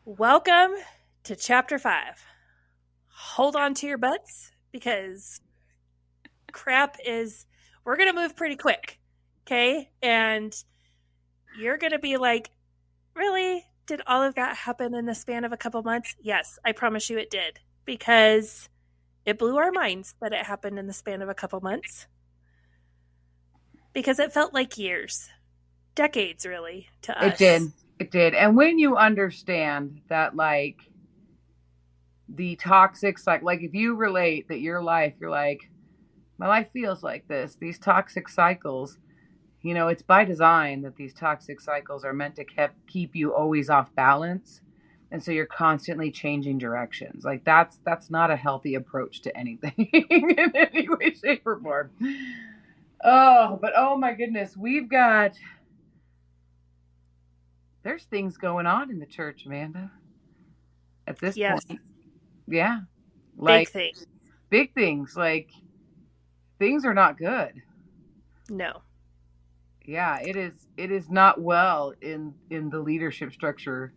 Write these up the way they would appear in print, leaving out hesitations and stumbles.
Welcome to Chapter 5. Hold on to your butts because we're going to move pretty quick. Okay? And you're going to be like, really? Did all of that happen in the span of a couple months? Yes, I promise you it did. Because it blew our minds that it happened in the span of a couple months. Because it felt like years, decades, really, to It us. did. It did. And when you understand that, the toxic like if you relate that your life, you're like, my life feels like this, these toxic cycles, it's by design that these toxic cycles are meant to keep you always off balance. And so you're constantly changing directions. Like that's not a healthy approach to anything in any way, shape, or form. But oh my goodness, there's things going on in the church, Amanda, at this Yes, point. Yeah. big Like thing. big things, like things are not good. No. Yeah, it is not well in the leadership structure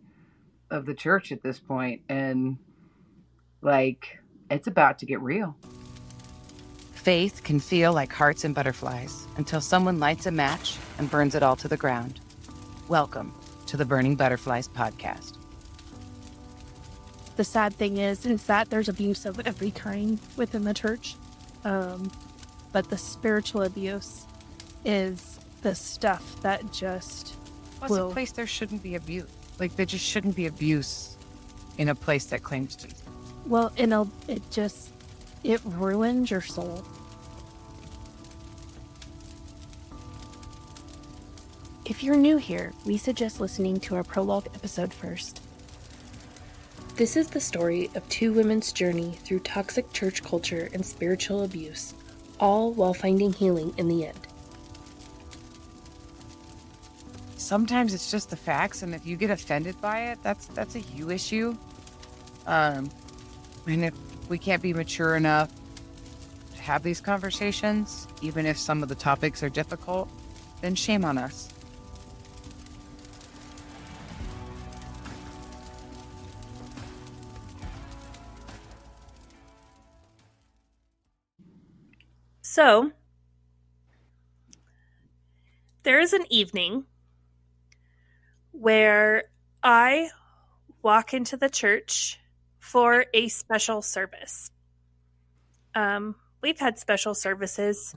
of the church at this point, and like it's about to get real. Faith can feel like hearts and butterflies until someone lights a match and burns it all to the ground. Welcome to the Burning Butterflies podcast. The sad thing is that there's abuse of every kind within the church. But the spiritual abuse is the stuff that just Well, it's a place there shouldn't be abuse. Like, there just shouldn't be abuse in a place that claims Jesus. well, it ruins your soul. If you're new here, we suggest listening to our prologue episode first. This is the story of two women's journey through toxic church culture and spiritual abuse, all while finding healing in the end. Sometimes it's just the facts, and if you get offended by it, that's a you issue. And if we can't be mature enough to have these conversations, even if some of the topics are difficult, then shame on us. So, there is an evening where I walk into the church for a special service. We've had special services,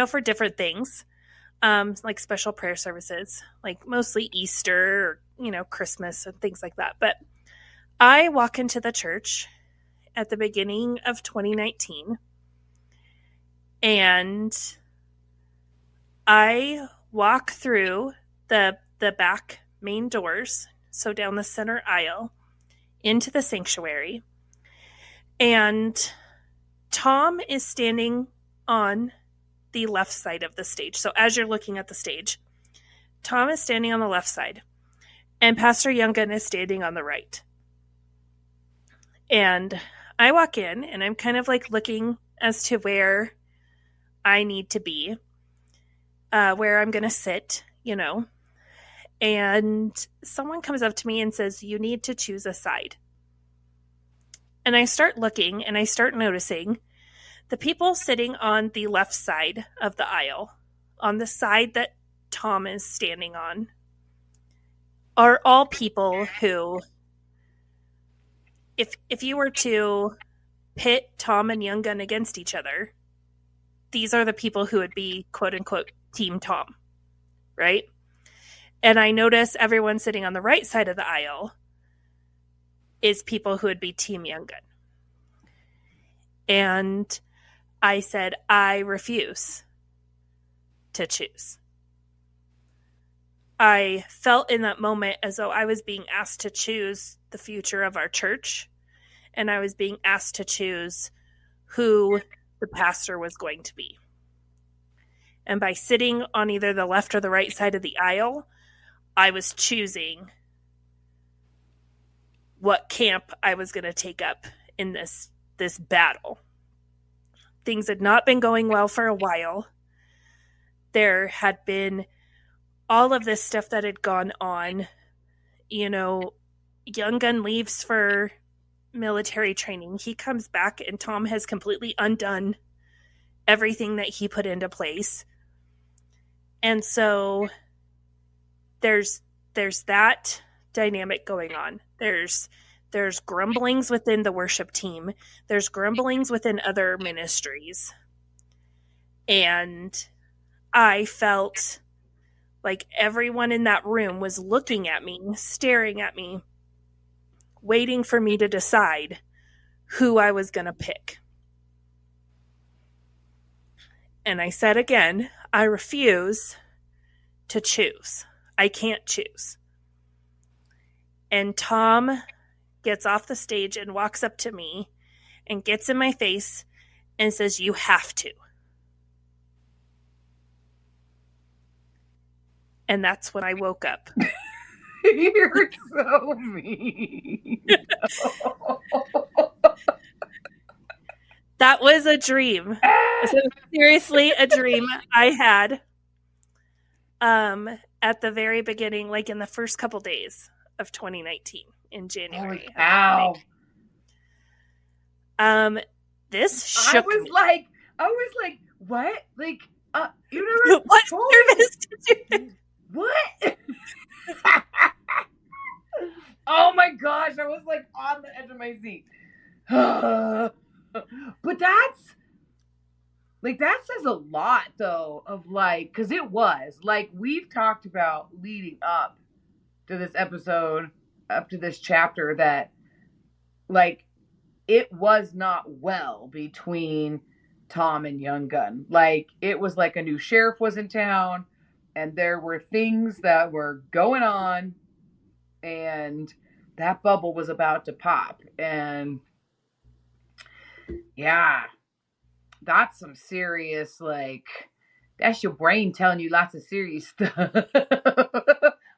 for different things, like special prayer services, like mostly Easter or, Christmas and things like that. But I walk into the church at the beginning of 2019 and I walk through the back main doors, so down the center aisle, into the sanctuary. And Tom is standing on the left side of the stage. So as you're looking at the stage, Tom is standing on the left side, and Pastor Younggun is standing on the right. And I walk in, and I'm kind of like looking as to where I need to be, where I'm going to sit, and someone comes up to me and says, you need to choose a side. And I start looking and I start noticing the people sitting on the left side of the aisle, on the side that Tom is standing on, are all people who, if you were to pit Tom and Younggun against each other, these are the people who would be quote unquote Team Tom, right? And I notice everyone sitting on the right side of the aisle is people who would be Team Younggun. And I said, I refuse to choose. I felt in that moment as though I was being asked to choose the future of our church, and I was being asked to choose who the pastor was going to be. And by sitting on either the left or the right side of the aisle, I was choosing what camp I was going to take up in this battle. Things had not been going well for a while. There had been all of this stuff that had gone on, Young Gun leaves for military training. He comes back, and Tom has completely undone everything that he put into place. And so there's that dynamic going on. There's grumblings within the worship team. There's grumblings within other ministries. And I felt like everyone in that room was looking at me, staring at me, waiting for me to decide who I was going to pick. And I said again, I refuse to choose. I can't choose. And Tom gets off the stage and walks up to me and gets in my face and says, "You have to." And that's when I woke up. You're so mean. That was a dream. So seriously, a dream I had at the very beginning, like in the first couple days of 2019 in January. Ow. This shook I was me. like, what? Like, you never What told service did you? What? Oh my gosh, I was like on the edge of my seat. But that says a lot though, of like, because it was like, we've talked about leading up to this episode, up to this chapter, that like it was not well between Tom and Young Gun. Like, it was like a new sheriff was in town, and there were things that were going on, and that bubble was about to pop. And yeah, that's some serious, like, that's your brain telling you lots of serious stuff.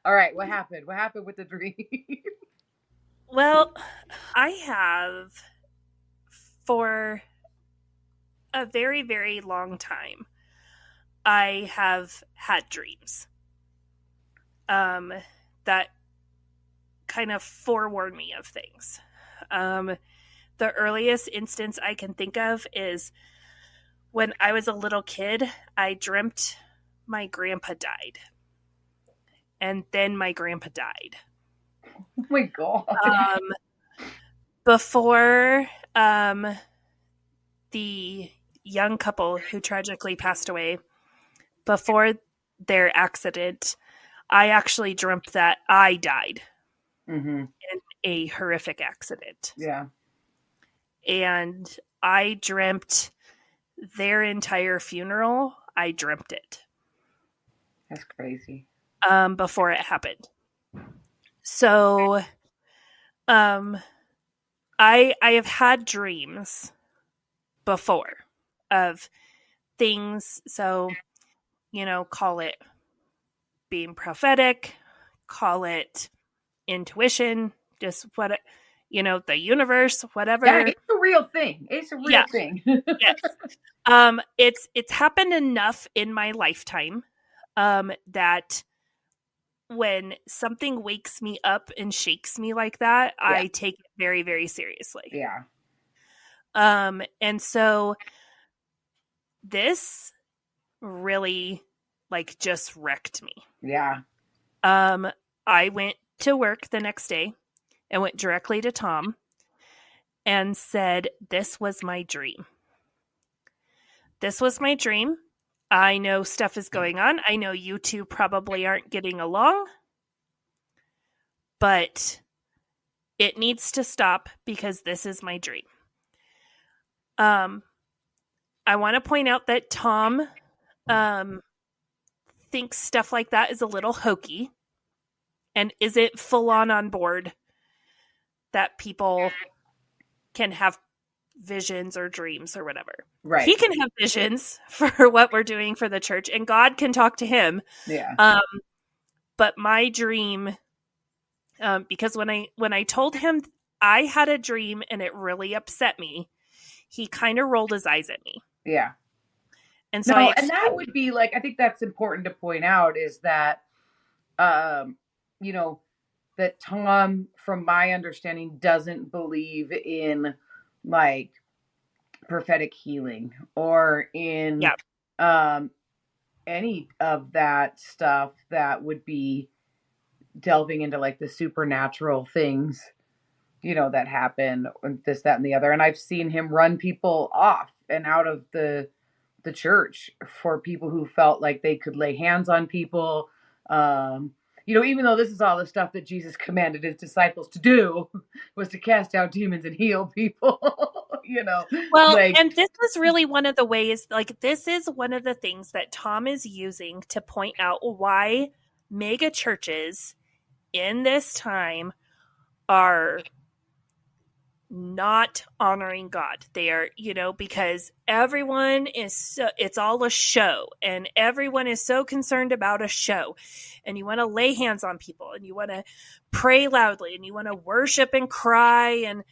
All right, what happened? What happened with the dream? Well, I have, for a very, very long time, I have had dreams that kind of forewarn me of things. The earliest instance I can think of is when I was a little kid. I dreamt my grandpa died. And then my grandpa died. Oh my God. Before the young couple who tragically passed away, before their accident, I actually dreamt that I died in a horrific accident. Yeah. And I dreamt their entire funeral. I dreamt it. That's crazy. Before it happened. So I have had dreams before of things. So, call it being prophetic, call it intuition, just what, the universe, whatever. Yeah, it's a real thing. It's a real thing. Yes. It's happened enough in my lifetime that when something wakes me up and shakes me like that, I take it very, very seriously. Yeah. And so this really just wrecked me. Yeah. I went to work the next day and went directly to Tom and said, "This was my dream. This was my dream. I know stuff is going on. I know you two probably aren't getting along, but it needs to stop because this is my dream." I want to point out that Tom thinks stuff like that is a little hokey and isn't full on board that people can have visions or dreams or whatever. Right. He can have visions for what we're doing for the church, and God can talk to him. Yeah. But my dream, because when I told him I had a dream and it really upset me, he kind of rolled his eyes at me. Yeah. And so and that would be like, I think that's important to point out, is that, that Tom, from my understanding, doesn't believe in like prophetic healing or in Yeah. any of that stuff that would be delving into like the supernatural things, that happen, and this, that, and the other. And I've seen him run people off and out of the church for people who felt like they could lay hands on people. Even though this is all the stuff that Jesus commanded his disciples to do, was to cast out demons and heal people. Well, like, and this is really one of the ways, like, this is one of the things that Tom is using to point out why mega churches in this time are not honoring God. They are, because everyone is it's all a show, and everyone is so concerned about a show, and you want to lay hands on people, and you want to pray loudly, and you want to worship and cry, and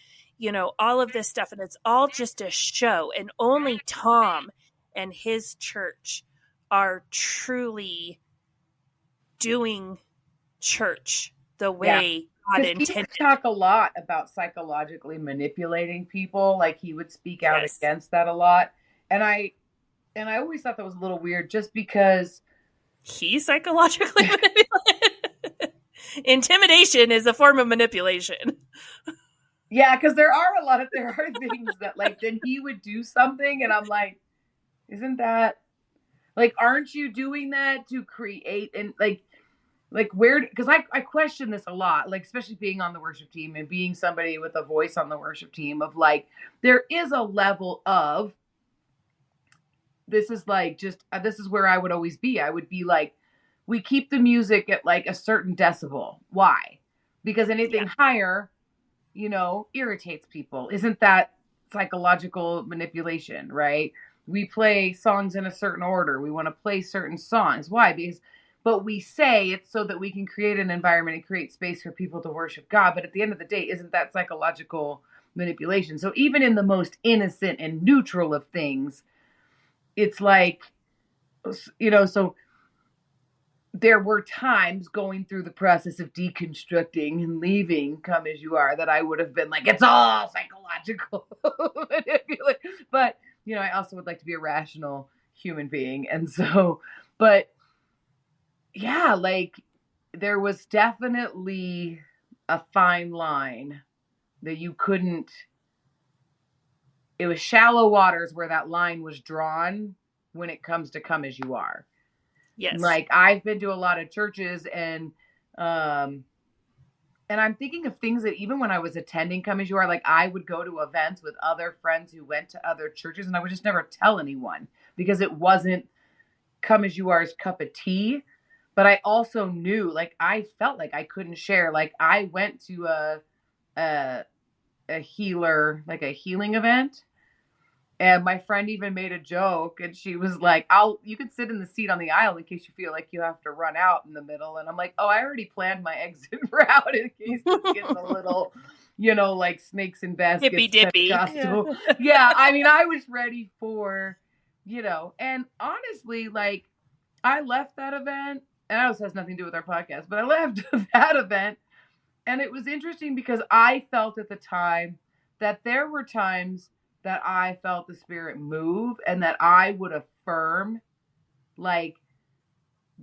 all of this stuff, and it's all just a show. And only Tom and his church are truly doing church the way God because he would intended. talk a lot about psychologically manipulating people. Like, he would speak out Yes. against that a lot. And I always thought that was a little weird, just because He psychologically manipulated. Intimidation is a form of manipulation. yeah, because there are things that, like, then he would do something and I'm like, isn't that, like, aren't you doing that to create, and like where, because I question this a lot, like, especially being on the worship team and being somebody with a voice on the worship team, of like, there is a level of, this is like, just this is where I would always be. I would be like, we keep the music at like a certain decibel. Why? Because anything higher, irritates people. Isn't that psychological manipulation, right? We play songs in a certain order. We want to play certain songs. Why? But we say it's so that we can create an environment and create space for people to worship God. But at the end of the day, isn't that psychological manipulation? So even in the most innocent and neutral of things, it's like, so there were times going through the process of deconstructing and leaving Come As You Are that I would have been like, it's all psychological manipulation. But, I also would like to be a rational human being. And so, but yeah, like, there was definitely a fine line that you couldn't, it was shallow waters where that line was drawn when it comes to Come As You Are. Yes. Like, I've been to a lot of churches, and I'm thinking of things that even when I was attending Come As You Are, like, I would go to events with other friends who went to other churches, and I would just never tell anyone because it wasn't Come As You Are's cup of tea. But I also knew, like, I felt like I couldn't share. Like, I went to a healing event, and my friend even made a joke, and she was like, you could sit in the seat on the aisle in case you feel like you have to run out in the middle. And I'm like, oh, I already planned my exit route in case this gets a little, like, snakes and baskets. Hippy dippy. Yeah. I mean, I was ready for, and honestly, like, I left that event, and this has nothing to do with our podcast, but I left that event, and it was interesting because I felt at the time that there were times that I felt the Spirit move, and that I would affirm, like,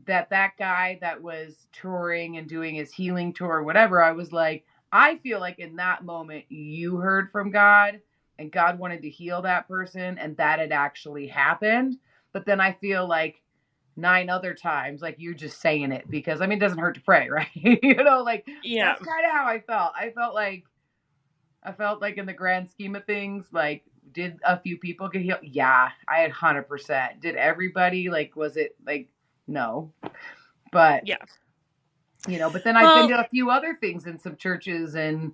that guy that was touring and doing his healing tour or whatever, I was like, I feel like in that moment you heard from God and God wanted to heal that person, and that had actually happened. But then I feel like 9 other times, like, you're just saying it because, I mean, it doesn't hurt to pray, right? Like, Yeah. that's kind of how I felt. I felt like in the grand scheme of things, like, did a few people get healed? Yeah, I had 100%. Did everybody? Like, was it like, no? But yeah, but then I've been to a few other things in some churches and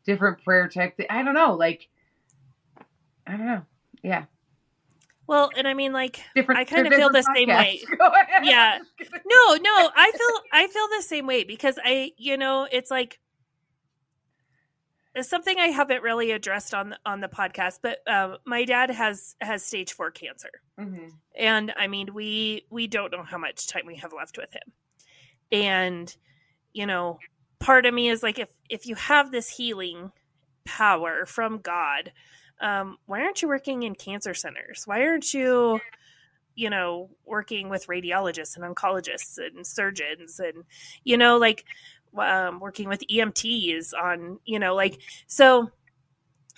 different prayer tech. I don't know. Yeah. Well, and I mean, like, different, I kind of feel the same way. Yeah. No, I feel the same way because it's like, it's something I haven't really addressed on the podcast, but my dad has stage 4 cancer. Mm-hmm. And I mean, we don't know how much time we have left with him. And, part of me is like, if you have this healing power from God, why aren't you working in cancer centers? Why aren't you, working with radiologists and oncologists and surgeons and, like working with EMTs on, so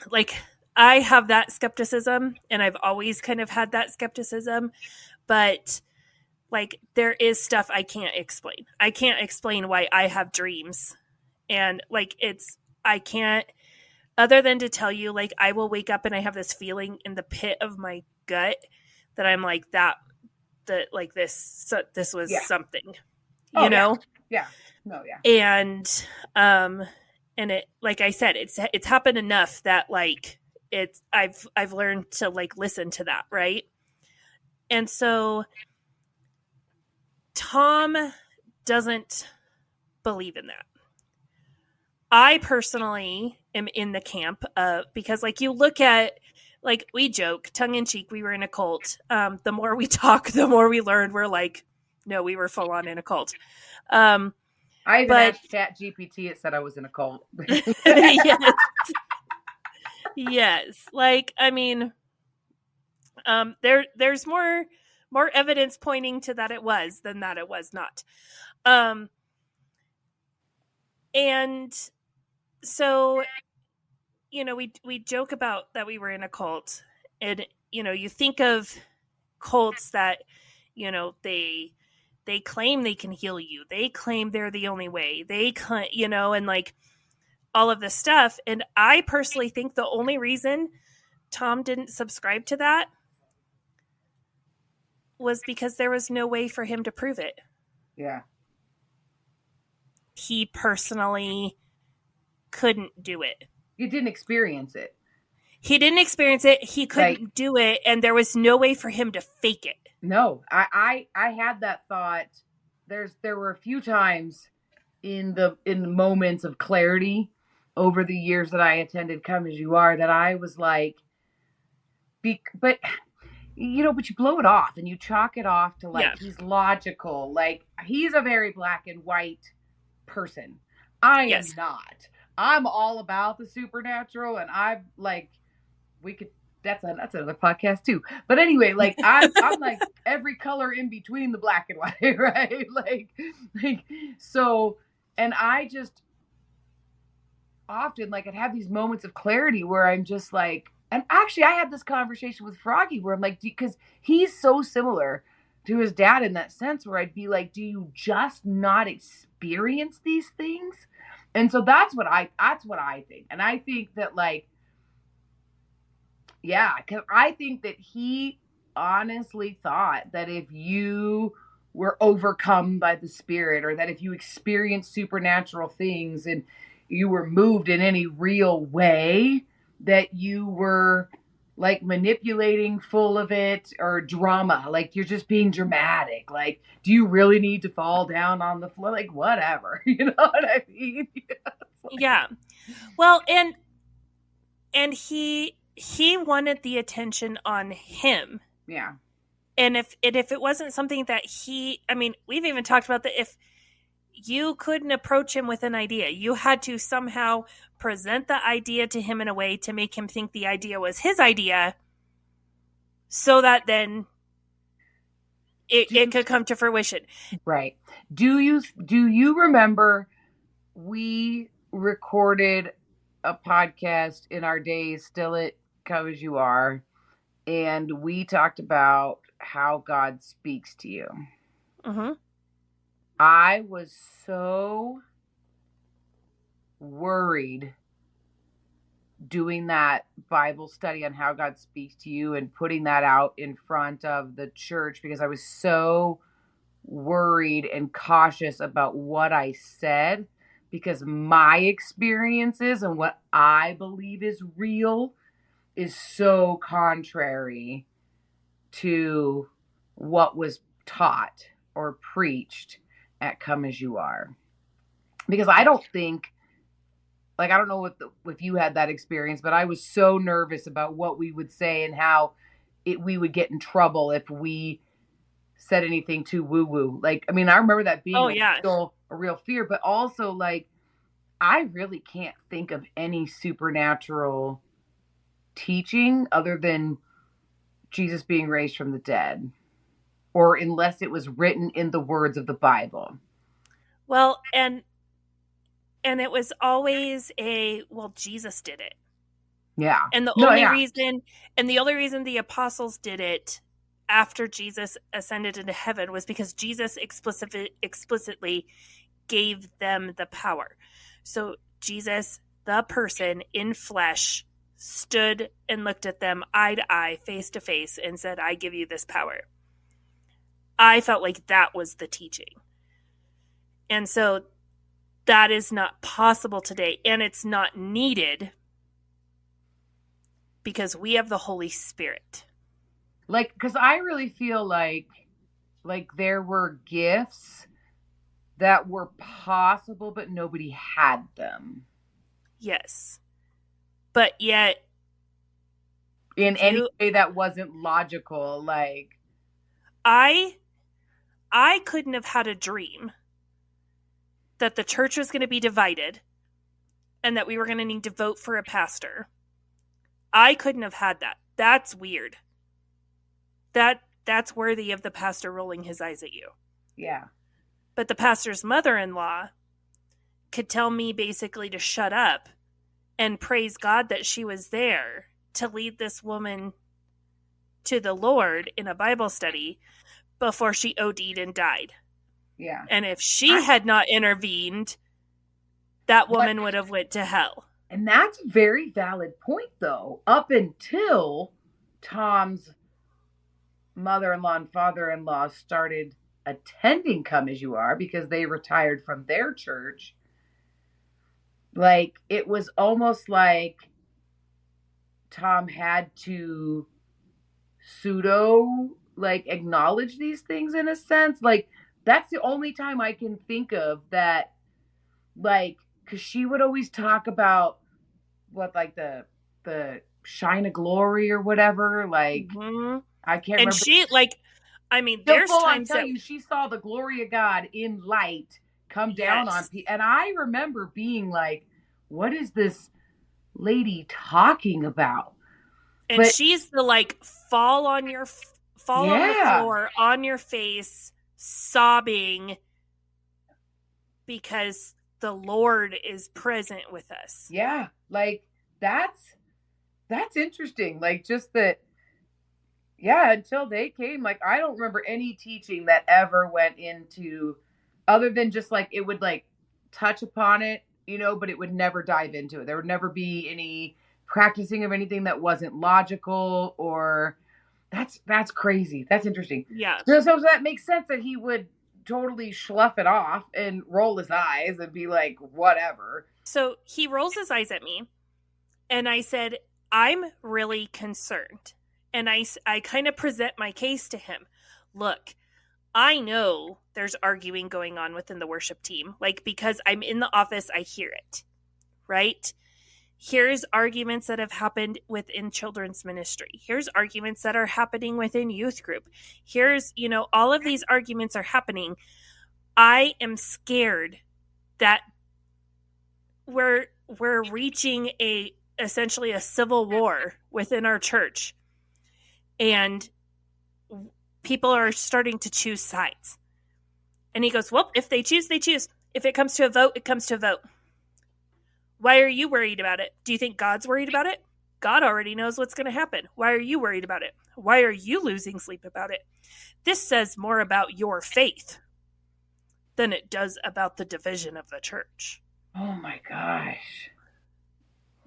like I have that skepticism, and I've always kind of had that skepticism, but like there is stuff I can't explain. I can't explain why I have dreams. And like I can't, other than to tell you, like I will wake up and I have this feeling in the pit of my gut that I'm like that like this was something, Oh, you know? Yeah. No, yeah. And it, like I said, it's happened enough that like I've learned to like listen to that, right? And so Tom doesn't believe in that. I personally am in the camp because like you look at, like we joke tongue in cheek, we were in a cult. The more we talk, the more we learn. We're like, no, we were full on in a cult. I even asked ChatGPT. It said I was in a cult. Yes. Yes. Like, I mean, there's more evidence pointing to that it was than that it was not. And so, we joke about that we were in a cult, and, you think of cults that, they claim they can heal you. They claim they're the only way. They can, and like all of this stuff. And I personally think the only reason Tom didn't subscribe to that was because there was no way for him to prove it. Yeah. He personally couldn't do it. You didn't experience it. He didn't experience it. He couldn't do it. And there was no way for him to fake it. No, I had that thought. There were a few times in the moments of clarity over the years that I attended Come As You Are that I was like, but you blow it off and you chalk it off to like, he's logical. Like he's a very black and white person. I am not. I'm all about the supernatural, and I've like, that's another podcast too. But anyway, like I'm like every color in between the black and white, right? Like so, and I just often like I'd have these moments of clarity where I'm just like, and actually I had this conversation with Froggy where I'm like, because he's so similar to his dad in that sense, where I'd be like, do you just not experience these things? And so that's what I think. And I think that like, yeah, because I think that he honestly thought that if you were overcome by the spirit, or that if you experienced supernatural things and you were moved in any real way, that you were like manipulating, full of it, or drama, like you're just being dramatic. Like, do you really need to fall down on the floor? Like, whatever, you know what I mean? Yeah. Well, and he wanted the attention on him. Yeah. And if it wasn't something that we've even talked about that, if you couldn't approach him with an idea, you had to somehow present the idea to him in a way to make him think the idea was his idea, so that then it could come to fruition. Right. Do you remember we recorded a podcast in our days still at Come As You Are, and we talked about how God speaks to you? Mm-hmm. I was so worried doing that Bible study on how God speaks to you and putting that out in front of the church, because I was so worried and cautious about what I said, because my experiences and what I believe is real is so contrary to what was taught or preached at Come As You Are. Because I don't think, like, I don't know if you had that experience, but I was so nervous about what we would say and how we would get in trouble if we said anything too woo-woo. Like, I mean, I remember that being a real fear, but also like I really can't think of any supernatural teaching other than Jesus being raised from the dead, or unless it was written in the words of the Bible. Well, and it was always well, Jesus did it. Yeah. And the No, only yeah. reason the apostles did it after Jesus ascended into heaven was because Jesus explicitly gave them the power. So Jesus, the person in flesh, stood and looked at them eye to eye, face to face, and said, I give you this power. I felt like that was the teaching. And so that is not possible today, and it's not needed because we have the Holy Spirit. Like, because I really feel like there were gifts that were possible, but nobody had them. Yes. But yet, in any way that wasn't logical. Like, I couldn't have had a dream that the church was going to be divided and that we were going to need to vote for a pastor. I couldn't have had that. That's weird. That's worthy of the pastor rolling his eyes at you. Yeah. But the pastor's mother-in-law could tell me basically to shut up and praise God that she was there to lead this woman to the Lord in a Bible study before she OD'd and died. Yeah. And if she had not intervened, that woman would have went to hell. And that's a very valid point, though. Up until Tom's mother-in-law and father-in-law started attending Come As You Are because they retired from their church, like, it was almost like Tom had to like acknowledge these things in a sense. Like, that's the only time I can think of that, like, because she would always talk about what, like, the shine of glory or whatever. Like, I can't remember. And she, like, I mean, there's times I tell you, she saw the glory of God in light come down on people. And I remember being like, what is this lady talking about? And she's the, like, fall on the floor, on your face, sobbing because the Lord is present with us. Yeah. Like, that's interesting. Like, just that. Yeah, until they came, like, I don't remember any teaching that ever went into, other than just, like, it would, like, touch upon it, you know, but it would never dive into it. There would never be any practicing of anything that wasn't logical, or that's crazy. That's interesting. Yeah. So that makes sense that he would totally slough it off and roll his eyes and be like, whatever. So he rolls his eyes at me, and I said, I'm really concerned. And I kind of present my case to him. Look, I know there's arguing going on within the worship team. Like, because I'm in the office, I hear it, right? Here's arguments that have happened within children's ministry. Here's arguments that are happening within youth group. Here's, all of these arguments are happening. I am scared that we're reaching essentially a civil war within our church. And people are starting to choose sides. And he goes, well, if they choose, they choose. If it comes to a vote, it comes to a vote. Why are you worried about it? Do you think God's worried about it? God already knows what's going to happen. Why are you worried about it? Why are you losing sleep about it? This says more about your faith than it does about the division of the church. Oh my gosh.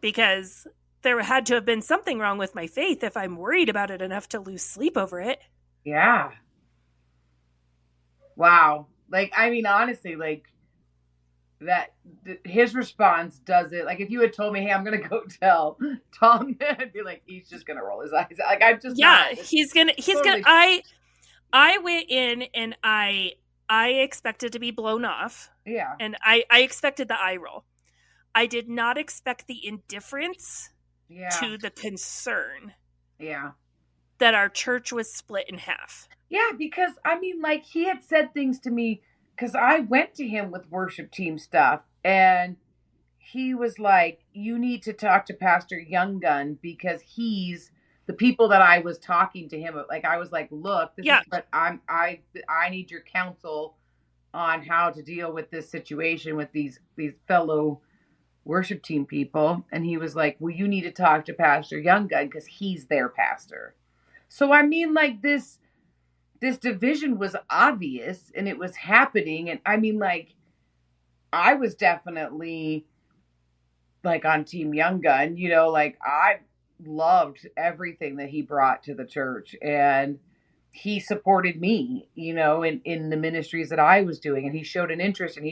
Because there had to have been something wrong with my faith if I'm worried about it enough to lose sleep over it. Yeah. Wow. Like, I mean, honestly, like, his response does it. Like, if you had told me, hey, I'm going to go tell Tom, I'd be like, he's just going to roll his eyes. Like, I'm just he's going to, I went in and I expected to be blown off. Yeah. And I expected the eye roll. I did not expect the indifference to the concern. Yeah. That our church was split in half. Yeah, because, I mean, like, he had said things to me, because I went to him with worship team stuff, and he was like, you need to talk to Pastor Young Gun because he's the people that I was talking to him. Like, I was like, look, this is what I need your counsel on how to deal with this situation with these fellow worship team people. And he was like, well, you need to talk to Pastor Young Gun because he's their pastor. So, I mean, like, this division was obvious and it was happening. And I mean, like, I was definitely like on Team Young Gun, you know, like I loved everything that he brought to the church, and he supported me, you know, in the ministries that I was doing, and he showed an interest, and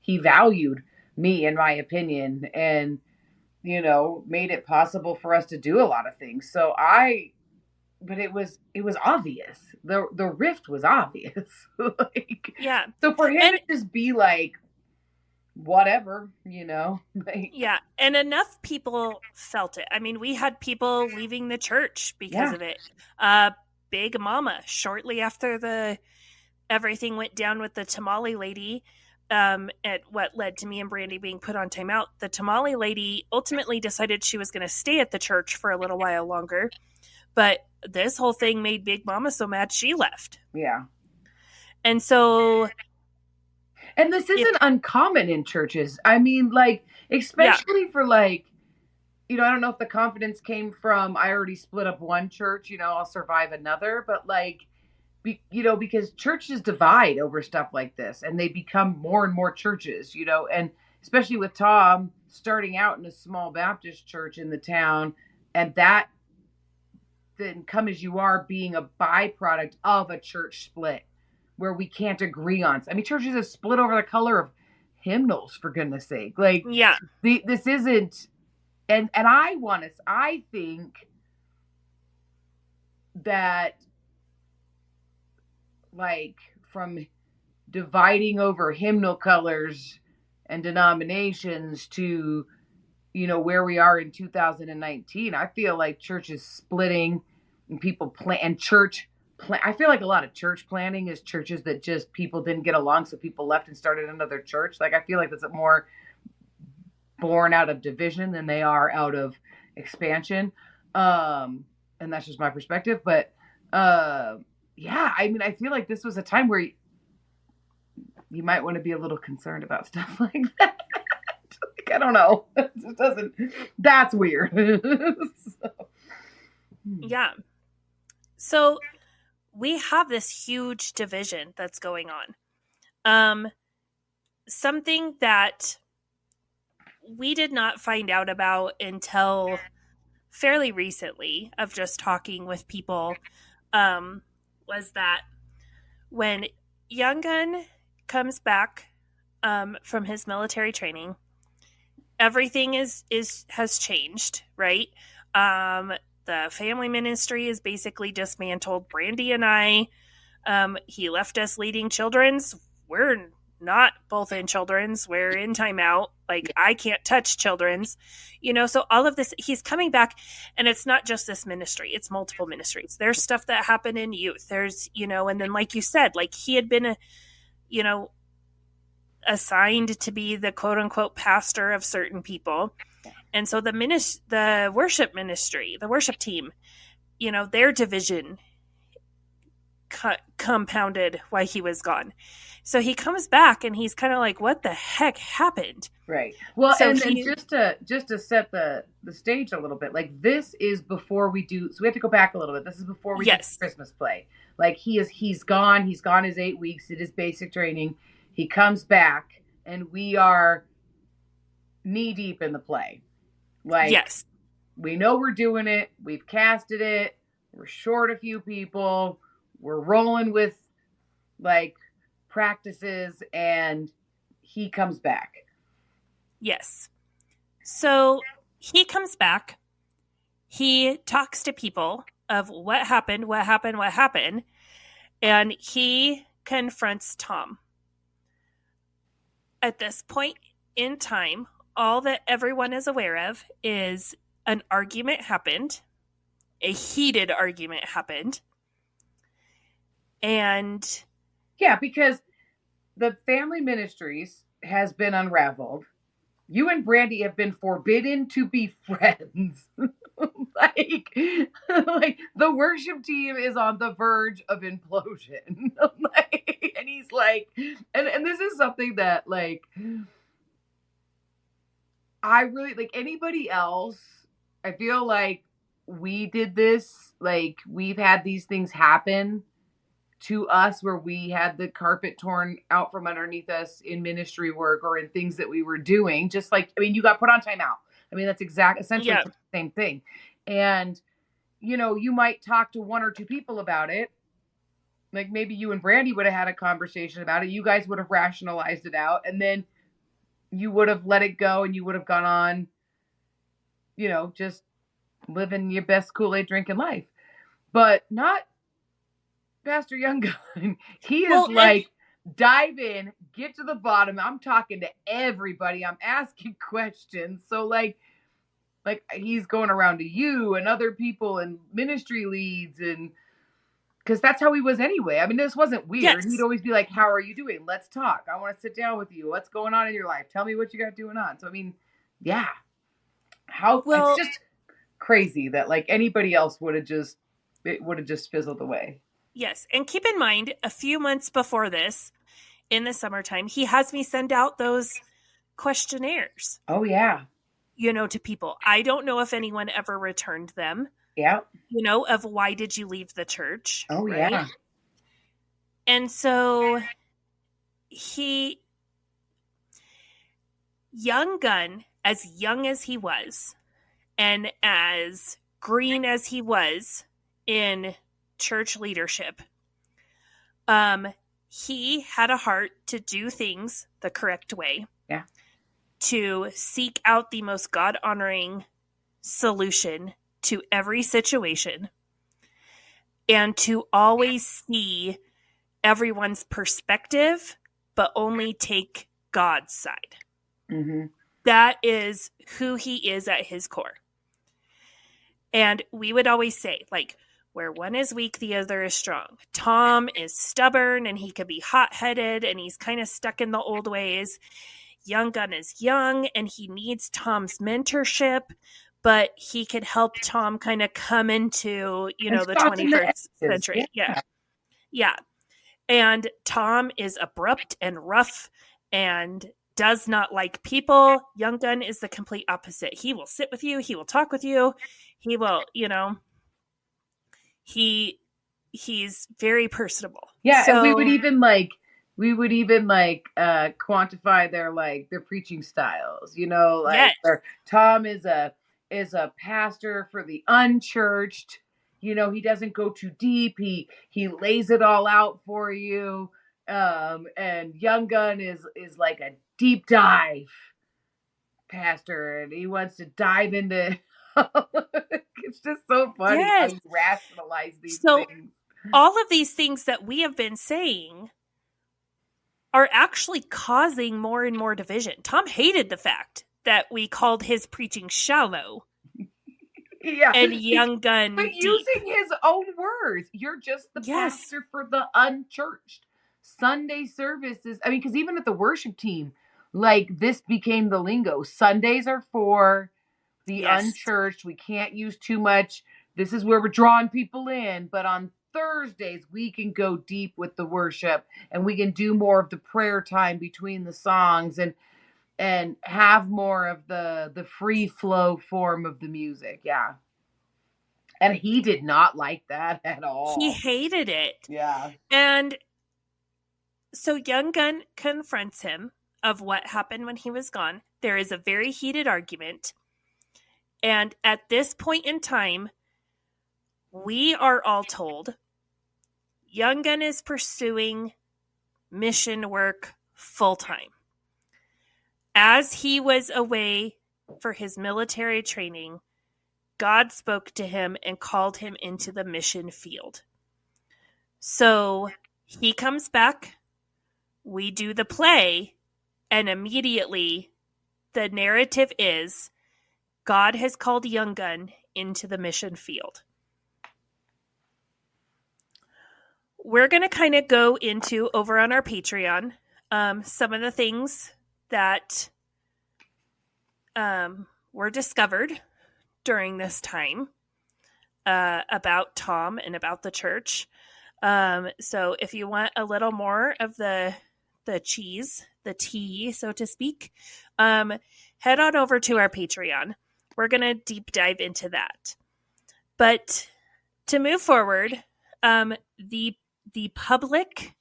he valued me and my opinion, and, you know, made it possible for us to do a lot of things. But it was obvious. The rift was obvious. Like, Yeah. so for him to just be like, whatever, you know. Like, yeah, and enough people felt it. I mean, we had people leaving the church because of it. Big Mama, shortly after everything went down with the tamale lady, at what led to me and Brandy being put on timeout, the tamale lady ultimately decided she was going to stay at the church for a little while longer, but this whole thing made Big Mama so mad she left. Yeah. And so, and this isn't uncommon in churches. I mean, like, especially for, like, you know, I don't know if the confidence came from, I already split up one church, you know, I'll survive another. But, like, you know, because churches divide over stuff like this, and they become more and more churches, you know, and especially with Tom starting out in a small Baptist church in the town, and that then Come As You Are being a byproduct of a church split where we can't agree on. I mean, churches have split over the color of hymnals, for goodness sake. Like, yeah, this isn't, and I think that, like, from dividing over hymnal colors and denominations to, you know, where we are in 2019, I feel like churches splitting and people I feel like a lot of church planning is churches that just people didn't get along, so people left and started another church. Like, I feel like that's more born out of division than they are out of expansion. And that's just my perspective. But yeah, I mean, I feel like this was a time where you might want to be a little concerned about stuff like that. Like, I don't know. That's weird. Yeah. So we have this huge division that's going on. Something that we did not find out about until fairly recently, of just talking with people, was that when Young Gun comes back from his military training, everything has changed, right? The family ministry is basically dismantled. Brandy and I, he left us leading children's. We're not both in children's. We're in timeout. Like, I can't touch children's, you know, so all of this, he's coming back, and it's not just this ministry. It's multiple ministries. There's stuff that happened in youth. There's, you know, and then like you said, like, he had been, assigned to be the quote unquote pastor of certain people. And so the worship ministry, the worship team, you know, their division compounded while he was gone. So he comes back and he's kind of like, what the heck happened? Right. Well, so and just to set the stage a little bit, like, this is before we do, so we have to go back a little bit. This is before we do Christmas play. Like, he's gone his 8 weeks, did his basic training. He comes back and we are knee deep in the play. Like, yes, we know we're doing it. We've casted it. We're short a few people. We're rolling with, like, practices, and he comes back. Yes. So he comes back. He talks to people of what happened, and he confronts Tom. At this point in time, all that everyone is aware of is an argument happened. A heated argument happened. And yeah, because the family ministries has been unraveled. You and Brandy have been forbidden to be friends. like, like the worship team is on the verge of implosion. Like, and he's like, and this is something that like I really like anybody else. I feel like we did this, like we've had these things happen to us where we had the carpet torn out from underneath us in ministry work or in things that we were doing. Just like, I mean, you got put on timeout. I mean, that's essentially Yeah. the same thing. And, you know, you might talk to one or two people about it. Like maybe you and Brandy would have had a conversation about it. You guys would have rationalized it out, and then you would have let it go and you would have gone on, you know, just living your best Kool-Aid drinking life. But not Pastor Young Gun. He is Well, like, dive in, get to the bottom. I'm talking to everybody. I'm asking questions. So like he's going around to you and other people and ministry leads, and because that's how he was anyway. I mean, this wasn't weird. Yes. He'd always be like, how are you doing? Let's talk. I want to sit down with you. What's going on in your life? Tell me what you got going on. So, I mean, yeah. It's just crazy that like anybody else would have just fizzled away. Yes. And keep in mind, a few months before this, in the summertime, he has me send out those questionnaires. Oh, yeah. You know, to people. I don't know if anyone ever returned them. Yeah. You know, of why did you leave the church? Oh, right? yeah. And so Young Gun, as young as he was, and as green as he was in church leadership, he had a heart to do things the correct way. Yeah. To seek out the most God-honoring solution to every situation, and to always see everyone's perspective, but only take God's side. Mm-hmm. That is who he is at his core. And we would always say, like, where one is weak, the other is strong. Tom is stubborn and he could be hot-headed and he's kind of stuck in the old ways. Young Gun is young and he needs Tom's mentorship, but he could help Tom kind of come into, you know, the 21st century. Yeah. Yeah. And Tom is abrupt and rough and does not like people. Young Gun is the complete opposite. He will sit with you. He will talk with you. He will, you know, he's very personable. Yeah. So, and we would even quantify their preaching styles, you know, like yes. Tom is a pastor for the unchurched. You know, he doesn't go too deep. He lays it all out for you. And Young Gun is like a deep dive pastor, and he wants to dive into. It's just so funny how you rationalize these things. All of these things that we have been saying are actually causing more and more division. Tom hated the fact that we called his preaching shallow. Yeah. And Young Gun but deep. Using his own words. You're just the pastor for the unchurched. Sunday services. I mean, because even at the worship team, like this became the lingo. Sundays are for the unchurched. We can't use too much. This is where we're drawing people in. But on Thursdays, we can go deep with the worship and we can do more of the prayer time between the songs and have more of the free flow form of the music. Yeah. And he did not like that at all. He hated it. Yeah. And so Young Gun confronts him of what happened when he was gone. There is a very heated argument. And at this point in time, we are all told Young Gun is pursuing mission work full time. As he was away for his military training, God spoke to him and called him into the mission field. So he comes back, we do the play, and immediately the narrative is God has called Young Gun into the mission field. We're going to kind of go into, over on our Patreon, some of the things that were discovered during this time about Tom and about the church. So if you want a little more of the cheese, the tea, so to speak, head on over to our Patreon. We're going to deep dive into that. But to move forward, the public,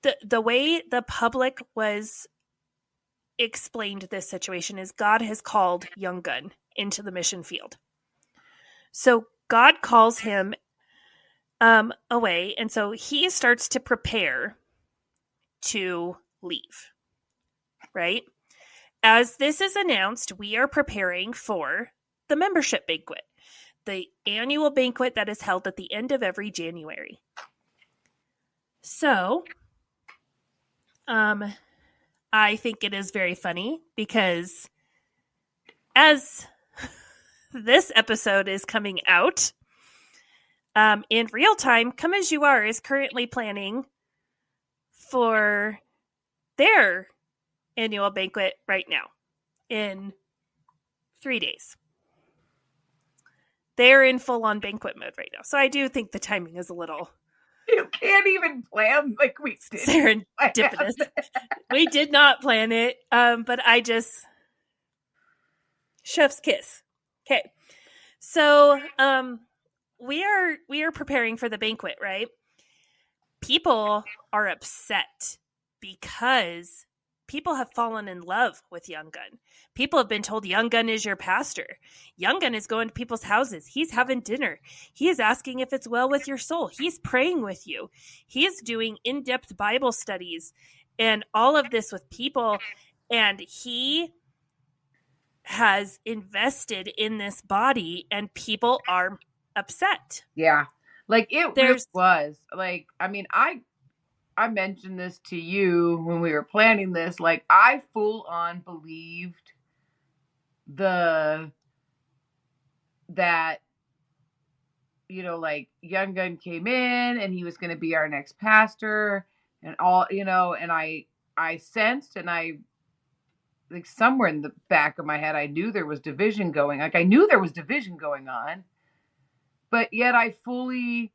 the way the public was explained this situation is God has called Young Gun into the mission field. So God calls him away, and so he starts to prepare to leave, right? As this is announced, we are preparing for the membership banquet, the annual banquet that is held at the end of every January. So, I think it is very funny because as this episode is coming out, in real time, Come As You Are is currently planning for their annual banquet right now in 3 days. They're in full-on banquet mode right now. So I do think the timing is a little... You can't even plan like we did. Serendipitous. We did not plan it, but I just... Chef's kiss. Okay. So, we are preparing for the banquet, right? People are upset because people have fallen in love with Young Gun. People have been told Young Gun is your pastor. Young Gun is going to people's houses. He's having dinner. He is asking if it's well with your soul. He's praying with you. He is doing in-depth Bible studies and all of this with people. And he has invested in this body, and people are upset. Yeah. Like it really was. Like, I mean, I mentioned this to you when we were planning this. Like, I full on believed that, you know, like Young Gun came in and he was going to be our next pastor and all, you know, and I sensed, and I, like, somewhere in the back of my head, I knew there was division going. Like, I knew there was division going on, but yet I fully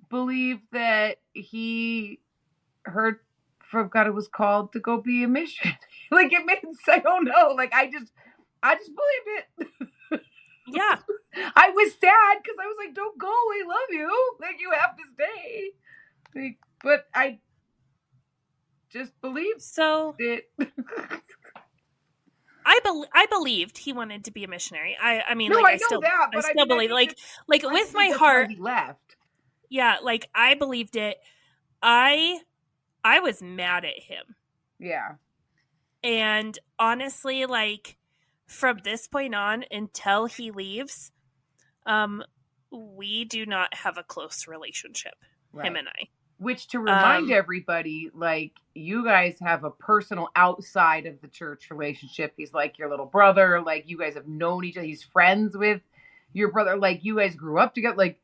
believed that he heard from God it was called to go be a mission. Like, it made sense. I don't know. Like, I just believed it. Yeah. I was sad because I was like, don't go. I love you. Like, you have to stay. Like, but I just believed it. I believed he wanted to be a missionary. I mean, no, like, I still believe, like with my heart, he left. Yeah, like, I believed it. I was mad at him. Yeah. And honestly, like, from this point on until he leaves, we do not have a close relationship, him and I. Which, to remind everybody, like, you guys have a personal outside of the church relationship. He's like your little brother. Like, you guys have known each other. He's friends with your brother. Like, you guys grew up together. Like,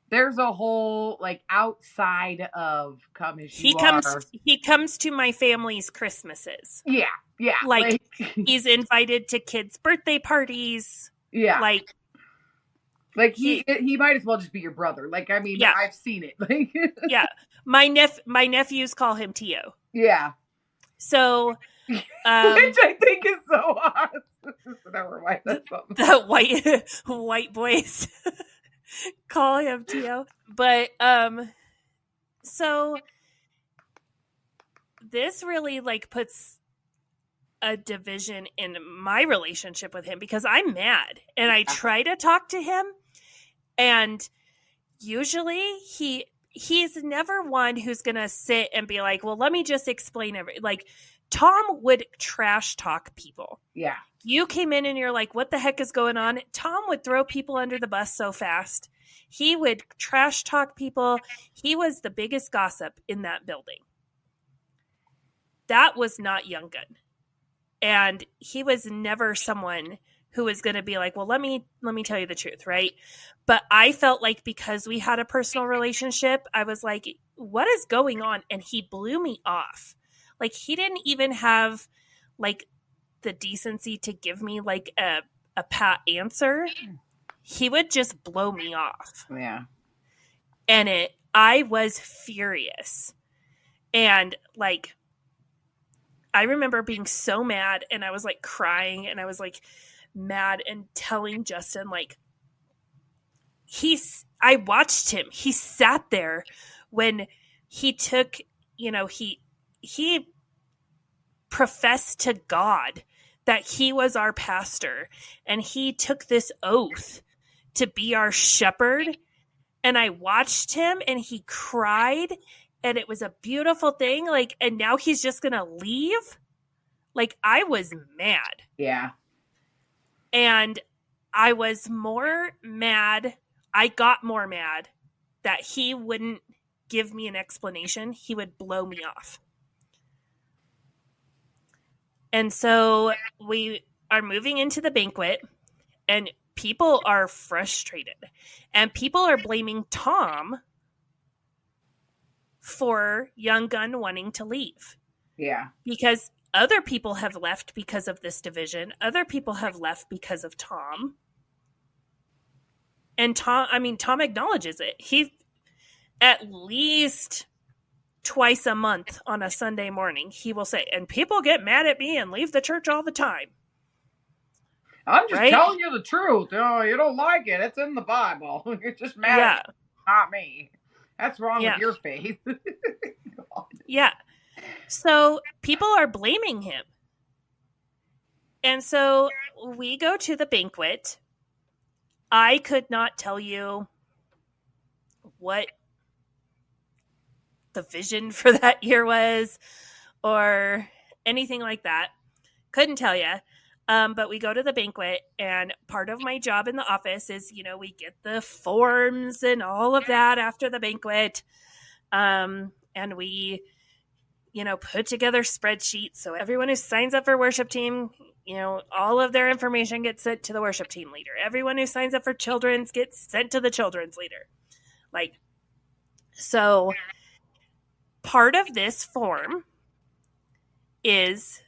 there's a whole, like, outside of Come As You Are. He comes to my family's Christmases. Yeah, yeah. Like he's invited to kids' birthday parties. Yeah. Like he might as well just be your brother. Like, I mean, yeah. I've seen it. Like, yeah. My nephews call him Tio. Yeah. So, which I think is so awesome. The white boys call him Tio. But so this really, like, puts a division in my relationship with him because I'm mad and I try to talk to him, and usually he's never one who's gonna sit and be like, well, let me just explain everything. Like, Tom would trash talk people. Yeah. You came in and you're like, what the heck is going on? Tom would throw people under the bus so fast. He would trash talk people. He was the biggest gossip in that building. That was not Young Gun. And he was never someone who was going to be like, well, let me tell you the truth, right? But I felt like because we had a personal relationship, I was like, what is going on? And he blew me off. Like, he didn't even have, like, the decency to give me like a pat answer, he would just blow me off. Yeah. And I was furious. And like, I remember being so mad, and I was like crying, and I was like mad and telling Justin, like, I watched him. He sat there when he took, he professed to God that he was our pastor, and he took this oath to be our shepherd. And I watched him, and he cried, and it was a beautiful thing. Like, and now he's just going to leave. Like, I was mad. Yeah. And I was more mad. I got more mad that he wouldn't give me an explanation. He would blow me off. And so we are moving into the banquet, and people are frustrated. And people are blaming Tom for Young Gun wanting to leave. Yeah. Because other people have left because of this division. Other people have left because of Tom. And Tom acknowledges it. He, at least twice a month on a Sunday morning, he will say, and people get mad at me and leave the church all the time. I'm just telling you the truth. Oh, you don't like it. It's in the Bible. You're just mad at me, not me. That's wrong with your faith. Yeah. So people are blaming him. And so we go to the banquet. I could not tell you what the vision for that year was or anything like that. Couldn't tell you. But we go to the banquet, and part of my job in the office is, we get the forms and all of that after the banquet. And we, put together spreadsheets. So everyone who signs up for worship team, all of their information gets sent to the worship team leader. Everyone who signs up for children's gets sent to the children's leader. So part of this form is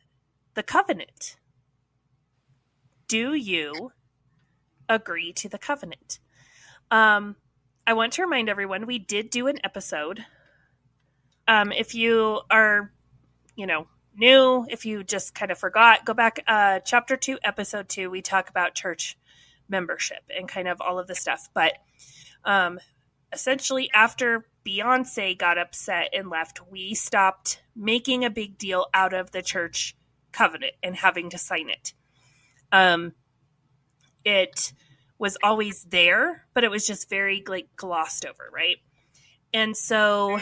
the covenant. Do you agree to the covenant? I want to remind everyone, we did do an episode. If you are, new, if you just kind of forgot, go back, chapter 2, episode 2, we talk about church membership and kind of all of the stuff. But essentially, after Beyonce got upset and left, we stopped making a big deal out of the church covenant and having to sign it. It was always there, but it was just very glossed over, right? And so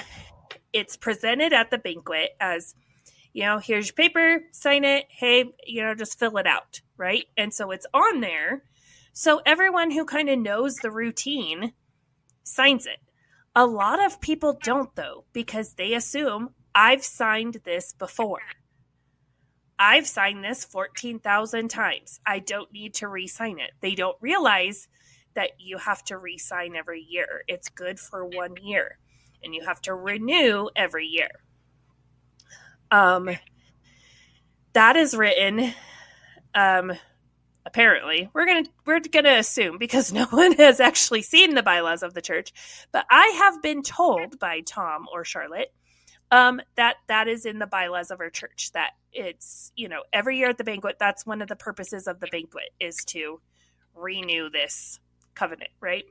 it's presented at the banquet as, here's your paper, sign it. Hey, just fill it out, right? And so it's on there. So everyone who kind of knows the routine signs it. A lot of people don't, though, because they assume I've signed this before. I've signed this 14,000 times. I don't need to re-sign it. They don't realize that you have to re-sign every year. It's good for 1 year, and you have to renew every year. That is written, apparently. We're gonna assume, because no one has actually seen the bylaws of the church, but I have been told by Tom or Charlotte that is in the bylaws of our church, that it's, every year at the banquet, that's one of the purposes of the banquet, is to renew this covenant, right?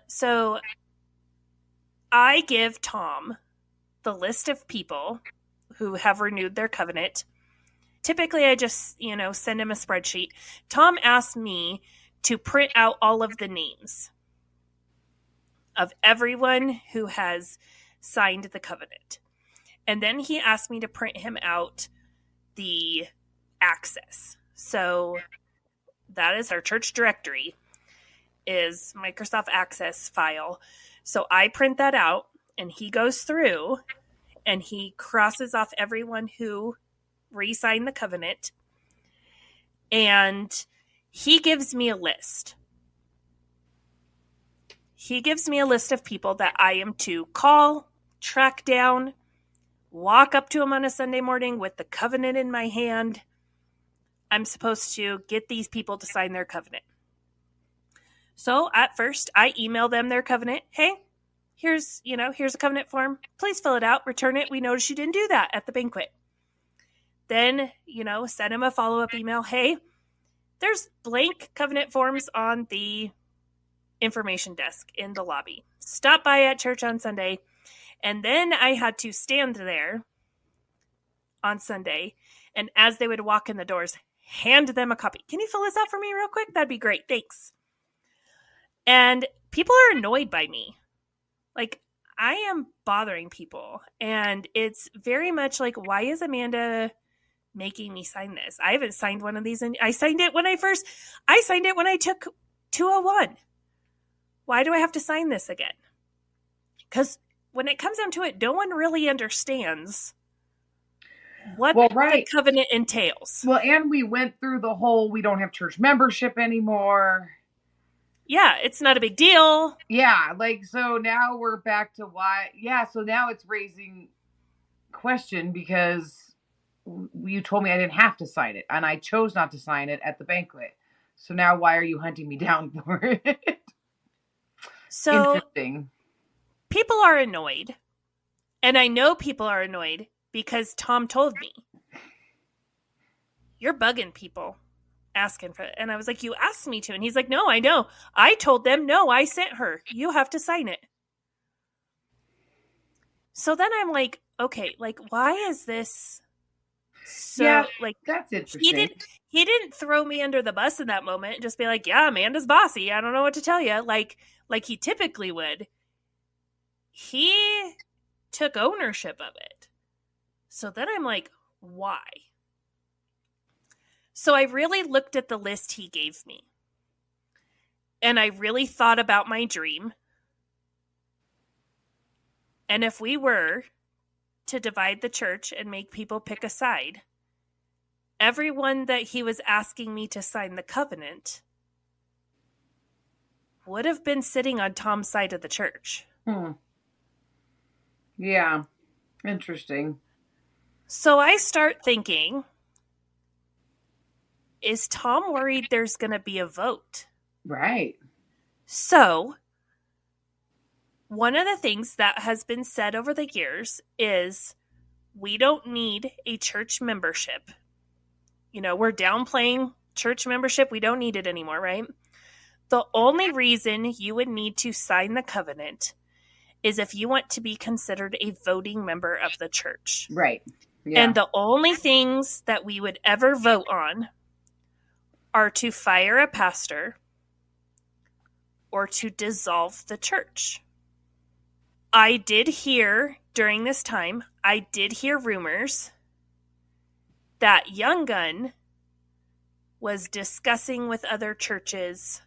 So I give Tom the list of people who have renewed their covenant. Typically, I just, send him a spreadsheet. Tom asked me to print out all of the names of everyone who has signed the covenant. And then he asked me to print him out the access. So that is our church directory, is Microsoft Access file. So I print that out, and he goes through and he crosses off everyone who re-signed the covenant. And he gives me a list. He gives me a list of people that I am to call, track down, walk up to him on a Sunday morning with the covenant in my hand. I'm supposed to get these people to sign their covenant. So at first, I email them their covenant. Hey, here's a covenant form. Please fill it out, return it. We noticed you didn't do that at the banquet. Then, send them a follow-up email. Hey, there's blank covenant forms on the information desk in the lobby. Stop by at church on Sunday. And then I had to stand there on Sunday, and as they would walk in the doors, hand them a copy. Can you fill this out for me real quick? That'd be great. Thanks. And people are annoyed by me. Like, I am bothering people. And it's very much like, why is Amanda making me sign this? I haven't signed one of these. And I signed it when I took 201. Why do I have to sign this again? Because when it comes down to it, no one really understands what the covenant entails. Well, and we went through the whole, we don't have church membership anymore. Yeah, it's not a big deal. Yeah, like, so now we're back to why. Yeah, so now it's raising question because you told me I didn't have to sign it, and I chose not to sign it at the banquet. So now why are you hunting me down for it? So interesting. People are annoyed, and I know people are annoyed because Tom told me, you're bugging people asking for it. And I was like, you asked me to. And he's like, no, I know. I told them, no, I sent her. You have to sign it. So then I'm like, okay, like, why is this so, yeah, like, that's interesting. He didn't throw me under the bus in that moment and just be like, yeah, Amanda's bossy. I don't know what to tell you. Like he typically would. He took ownership of it. So then I'm like, why? So I really looked at the list he gave me. And I really thought about my dream. And if we were to divide the church and make people pick a side, everyone that he was asking me to sign the covenant would have been sitting on Tom's side of the church. Yeah, interesting. So I start thinking, is Tom worried there's going to be a vote? Right. So one of the things that has been said over the years is we don't need a church membership. We're downplaying church membership. We don't need it anymore, right? The only reason you would need to sign the covenant is if you want to be considered a voting member of the church. Right. Yeah. And the only things that we would ever vote on are to fire a pastor or to dissolve the church. I did hear during this time, rumors that Young Gun was discussing with other churches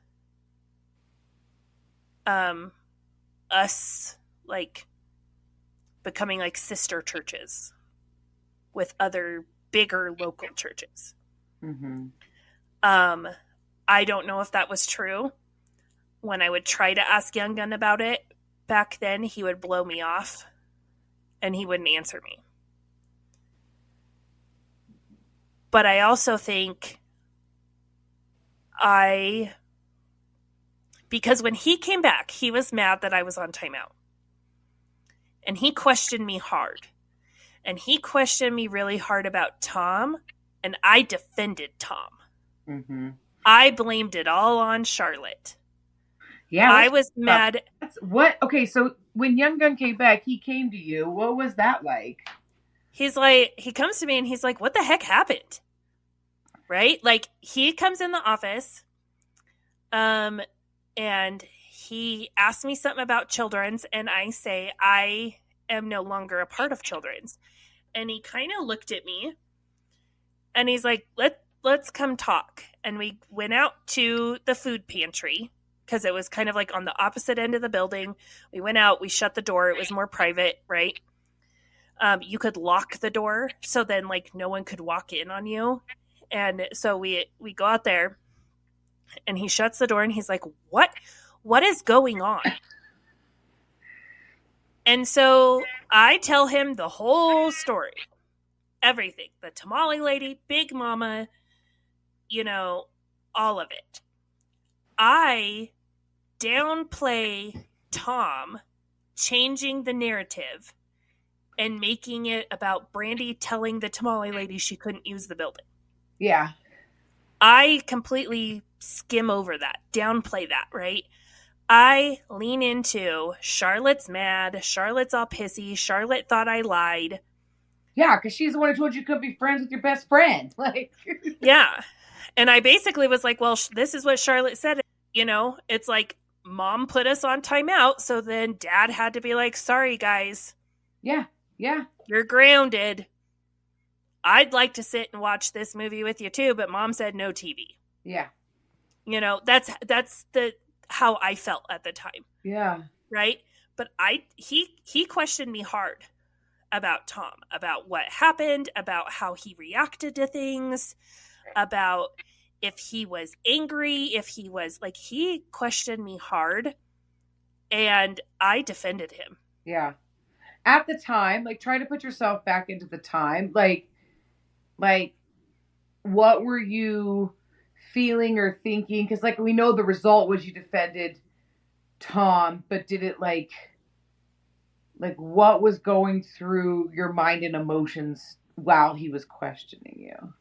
us like becoming like sister churches with other bigger local churches. Mm-hmm. I don't know if that was true. When I would try to ask Young Gun about it back then, he would blow me off and he wouldn't answer me. But I also think because when he came back, he was mad that I was on timeout. And he questioned me hard. And he questioned me really hard about Tom, and I defended Tom. Mm-hmm. I blamed it all on Charlotte. Yeah, I was mad. What? Okay, so when Young Gun came back, he came to you. What was that like? He's like, he comes to me and he's like, what the heck happened? Right? Like, he comes in the office, and he asked me something about Children's, and I say, I am no longer a part of Children's. And he kind of looked at me, and he's like, let's come talk. And we went out to the food pantry, because it was kind of like on the opposite end of the building. We went out, we shut the door. It was more private, right? You could lock the door, so then like no one could walk in on you. And so we go out there, and he shuts the door, and he's like, what is going on? And so I tell him the whole story, everything, the tamale lady, Big Mama, all of it. I downplay Tom changing the narrative and making it about Brandy telling the tamale lady she couldn't use the building. Yeah. I completely skim over that, downplay that, right? I lean into Charlotte's mad, Charlotte's all pissy, Charlotte thought I lied. Yeah, because she's the one who told you couldn't be friends with your best friend. Like, yeah. And I basically was like, well, this is what Charlotte said. It's like mom put us on timeout. So then dad had to be like, sorry, guys. Yeah. You're grounded. I'd like to sit and watch this movie with you too, but mom said no TV. Yeah. That's how I felt at the time. Yeah. Right? But he questioned me hard about Tom, about what happened, about how he reacted to things, about if he was angry, if he was like, he questioned me hard and I defended him. Yeah. At the time, like, try to put yourself back into the time. Like, what were you feeling or thinking? Because, like, we know the result was you defended Tom, but did it, like, what was going through your mind and emotions while he was questioning you?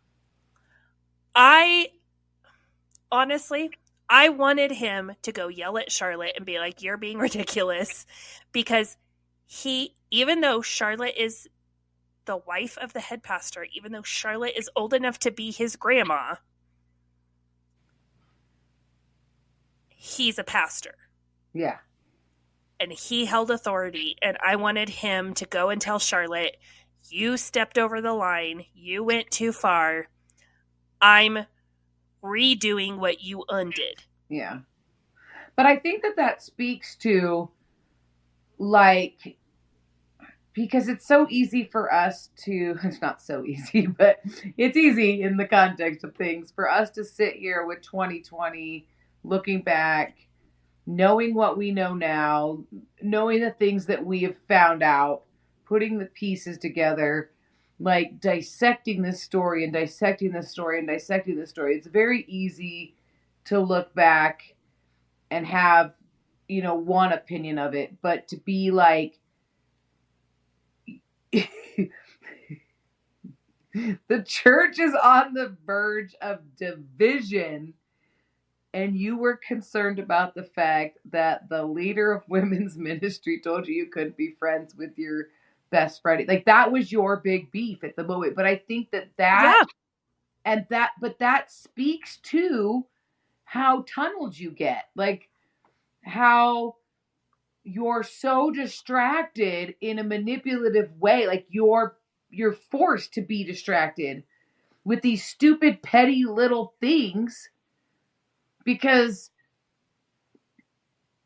Honestly, I wanted him to go yell at Charlotte and be like, you're being ridiculous, because even though Charlotte is the wife of the head pastor, even though Charlotte is old enough to be his grandma, he's a pastor. Yeah. And he held authority, and I wanted him to go and tell Charlotte, you stepped over the line, you went too far, I'm redoing what you undid. Yeah. But I think that speaks to, like, because it's so easy for us to, it's not so easy, but it's easy in the context of things for us to sit here with 2020, looking back, knowing what we know now, knowing the things that we have found out, putting the pieces together, like dissecting this story and dissecting this story and dissecting this story. It's very easy to look back and have, one opinion of it, but to be like, the church is on the verge of division, and you were concerned about the fact that the leader of women's ministry told you couldn't be friends with your best friend. Like, that was your big beef at the moment. But I think that speaks to how tunneled you get. Like, how you're so distracted in a manipulative way. Like, you're forced to be distracted with these stupid, petty little things, because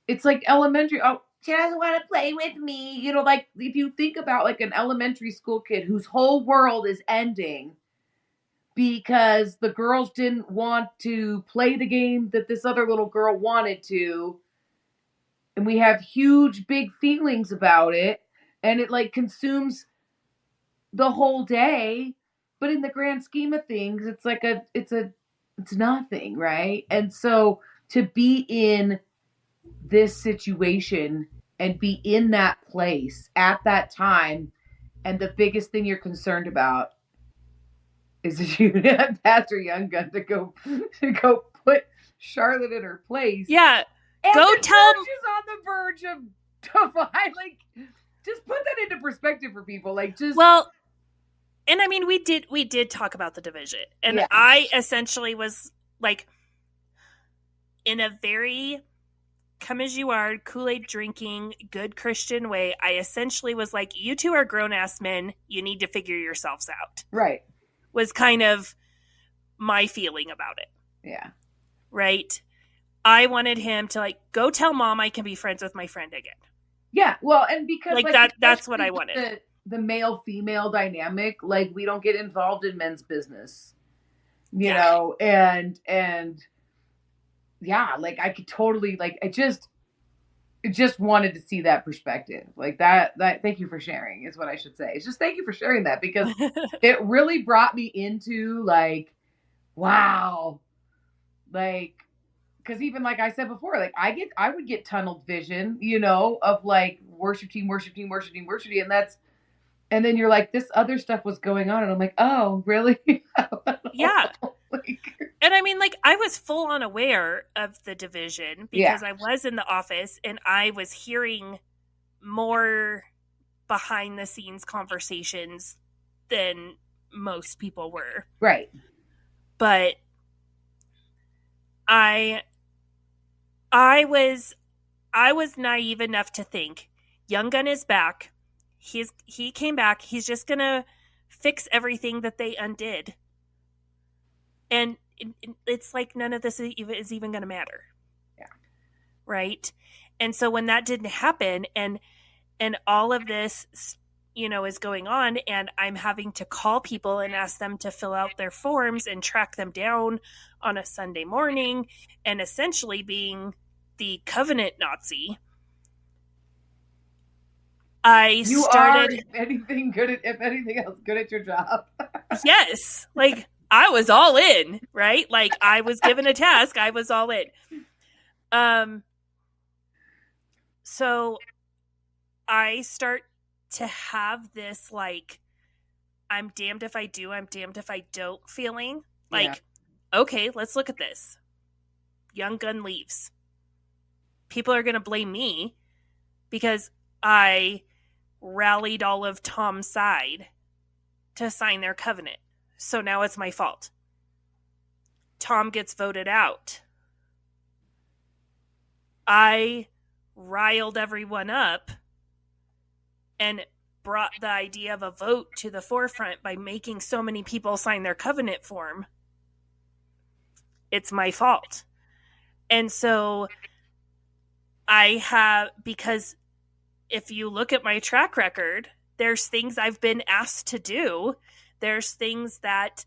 it's like elementary. Oh, she doesn't want to play with me. Like, if you think about, like, an elementary school kid whose whole world is ending because the girls didn't want to play the game that this other little girl wanted to, and we have huge, big feelings about it, and it, like, consumes the whole day. But in the grand scheme of things, it's like it's nothing, right? And so to be in this situation and be in that place at that time, and the biggest thing you're concerned about is that you had Pastor Younggun to go put Charlotte in her place. Yeah. And go the tell church is on the verge of divide. Like, just put that into perspective for people. Like, just, well, and I mean, we did talk about the division, and yeah. I essentially was like, in a very come as you are, Kool-Aid drinking, good Christian way, I essentially was like, you two are grown-ass men, you need to figure yourselves out. Right. Was kind of my feeling about it. Yeah. Right? I wanted him to, like, go tell mom I can be friends with my friend again. Yeah, well, and because, like that's what I wanted. The male-female dynamic, like, we don't get involved in men's business. You know, and yeah, like, I could totally, like, just wanted to see that perspective. Like that thank you for sharing is what I should say. It's just thank you for sharing that, because it really brought me into like, wow. Like, because even like I said before, like I would get tunnel vision, of like worship team, worship team, worship team, worship team, and then you're like, this other stuff was going on, and I'm like, oh, really? Yeah. Like, And I mean, like, I was full on aware of the division because I was in the office and I was hearing more behind the scenes conversations than most people were. right. But I was naive enough to think Young Gun is back. He came back. He's just gonna fix everything that they undid, and it's like none of this is even gonna matter. Yeah. Right. And so when that didn't happen, and all of this, is going on, and I'm having to call people and ask them to fill out their forms and track them down on a Sunday morning, and essentially being the covenant Nazi. You are, if anything else, good at your job. Yes. Like, I was all in, right? Like, I was given a task. I was all in. So I start to have this, like, I'm damned if I do, I'm damned if I don't feeling. Like, okay, let's look at this. Young Gun leaves. People are going to blame me because I rallied all of Tom's side to sign their covenant. So now it's my fault. Tom gets voted out. I riled everyone up and brought the idea of a vote to the forefront by making so many people sign their covenant form. It's my fault. And so because if you look at my track record, there's things I've been asked to do. There's things that,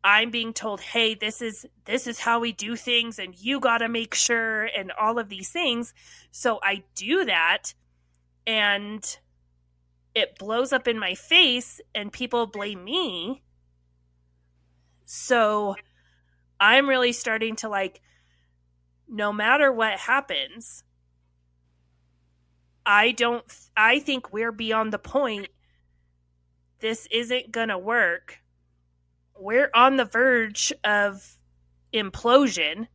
I'm being told, hey, this is how we do things, and you got to make sure, and all of these things. So I do that, and it blows up in my face, and people blame me. So I'm really starting to, like, no matter what happens, I think we're beyond the point. This isn't going to work. We're on the verge of implosion.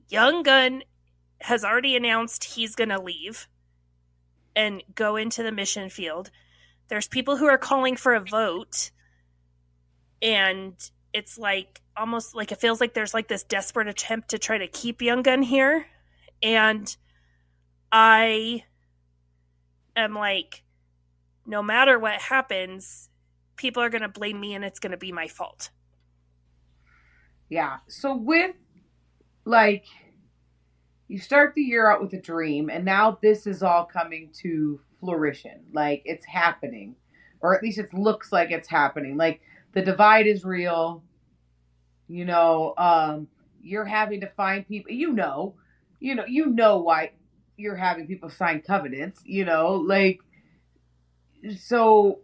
Young Gun has already announced he's going to leave and go into the mission field. There's people who are calling for a vote, and it's like almost like it feels like there's like this desperate attempt to try to keep Young Gun here. And I am like, no matter what happens, people are going to blame me, and it's going to be my fault. Yeah. So with, like, you start the year out with a dream, and now this is all coming to fruition. Like, it's happening, or at least it looks like it's happening. Like, the divide is real. You're having to find people. You know why you're having people sign covenants. Like, so.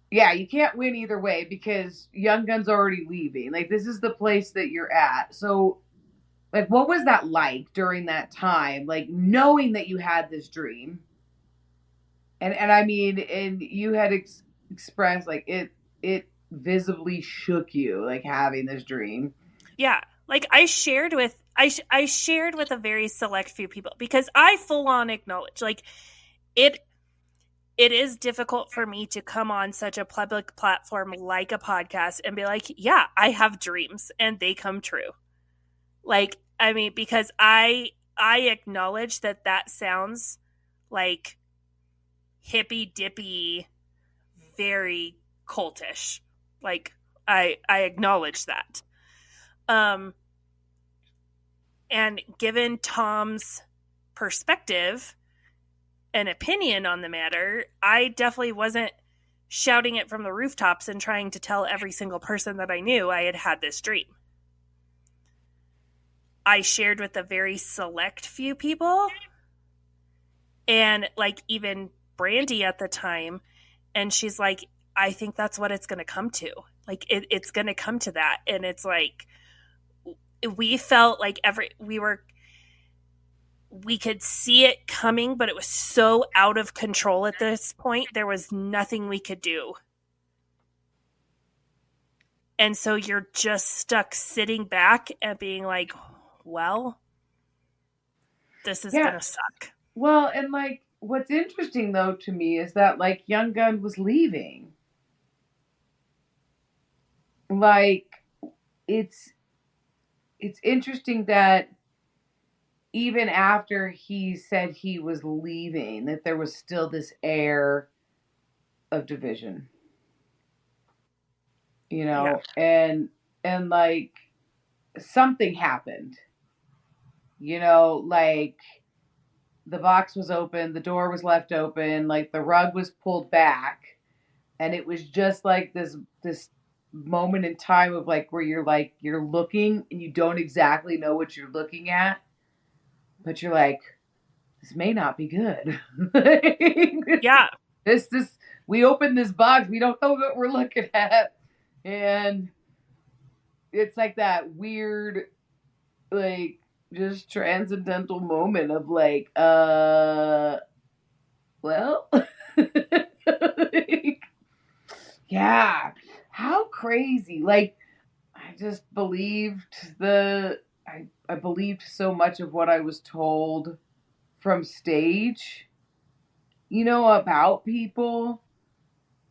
Yeah, you can't win either way because Young Gun's already leaving. Like, this is the place that you're at. So, like, what was that like during that time? Like, knowing that you had this dream, and I mean, and you had expressed like it visibly shook you, like, having this dream. Yeah, like I shared with a very select few people because I full on acknowledge, like, it is difficult for me to come on such a public platform like a podcast and be like, yeah, I have dreams and they come true. Like, I mean, because I acknowledge that sounds like hippy dippy, very cultish. Like, I acknowledge that. And given Tom's perspective an opinion on the matter, I definitely wasn't shouting it from the rooftops and trying to tell every single person that I knew I had this dream. I shared with a very select few people, and like even Brandy at the time, and she's like, I think that's what it's going to come to. Like it's going to come to that, and it's like we felt like we could see it coming, but it was so out of control at this point. There was nothing we could do. And so you're just stuck sitting back and being like, well, this is going to suck. Well, and like, what's interesting though to me is that like Young Gun was leaving. Like, it's interesting that even after he said he was leaving, that there was still this air of division. You know, and like something happened. You know, like the box was open, the door was left open, like the rug was pulled back, and it was just like this moment in time of like where you're looking and you don't exactly know what you're looking at, but you're like, this may not be good. Yeah. This we opened this box, we don't know what we're looking at. And it's like that weird, like, just transcendental moment of like, well, like, yeah, how crazy. Like, I just believed I believed so much of what I was told from stage, you know, about people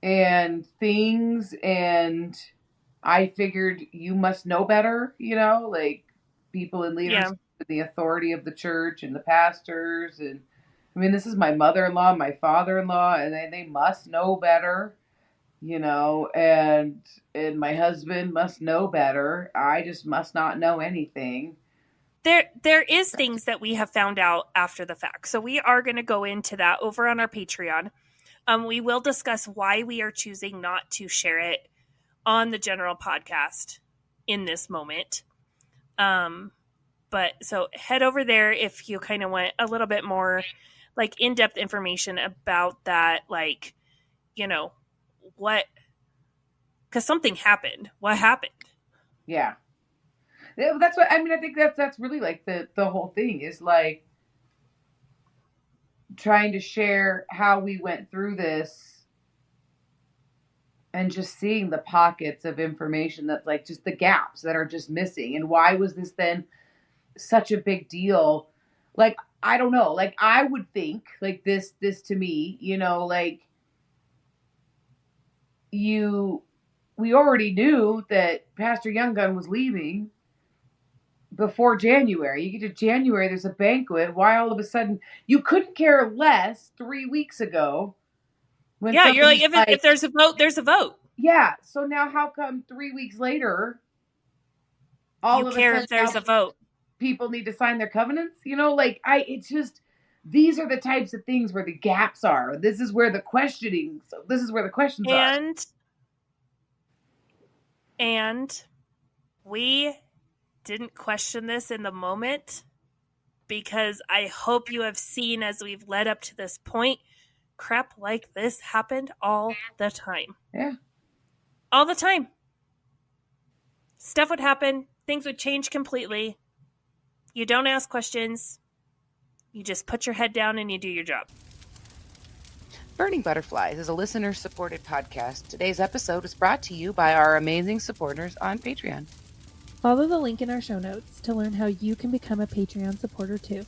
and things, and I figured you must know better, you know, like people in leadership, the authority of the church and the pastors, and I mean, this is my mother-in-law, my father-in-law, and they must know better, you know, and my husband must know better. I just must not know anything. There is things that we have found out after the fact. So we are going to go into that over on our Patreon. We will discuss why we are choosing not to share it on the general podcast in this moment. But so head over there if you kind of want a little bit more like in-depth information about that, like, you know, because something happened. What happened? Yeah. That's what I mean. I think that's really like the whole thing is like trying to share how we went through this and just seeing the pockets of information that's like just the gaps that are just missing. And why was this then such a big deal? Like, I don't know. Like, I would think like this to me, you know, like we already knew that Pastor Young Gun was leaving before January. You get to January, there's a banquet. Why all of a sudden you couldn't care less 3 weeks ago? When you're like, if there's a vote, there's a vote. Yeah. So now how come 3 weeks later, all of a sudden if there's a vote? People need to sign their covenants? You know, like it's just, these are the types of things where the gaps are. This is where the questions are. And we didn't question this in the moment because I hope you have seen as we've led up to this point, crap like this happened all the time. Yeah. All the time. Stuff would happen. Things would change completely. You don't ask questions. You just put your head down and you do your job. Burning Butterflies is a listener-supported podcast. Today's episode is brought to you by our amazing supporters on Patreon. Follow the link in our show notes to learn how you can become a Patreon supporter too.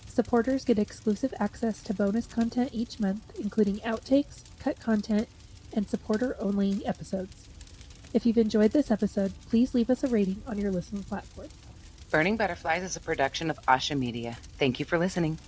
Supporters get exclusive access to bonus content each month, including outtakes, cut content, and supporter-only episodes. If you've enjoyed this episode, please leave us a rating on your listening platform. Burning Butterflies is a production of Asha Media. Thank you for listening.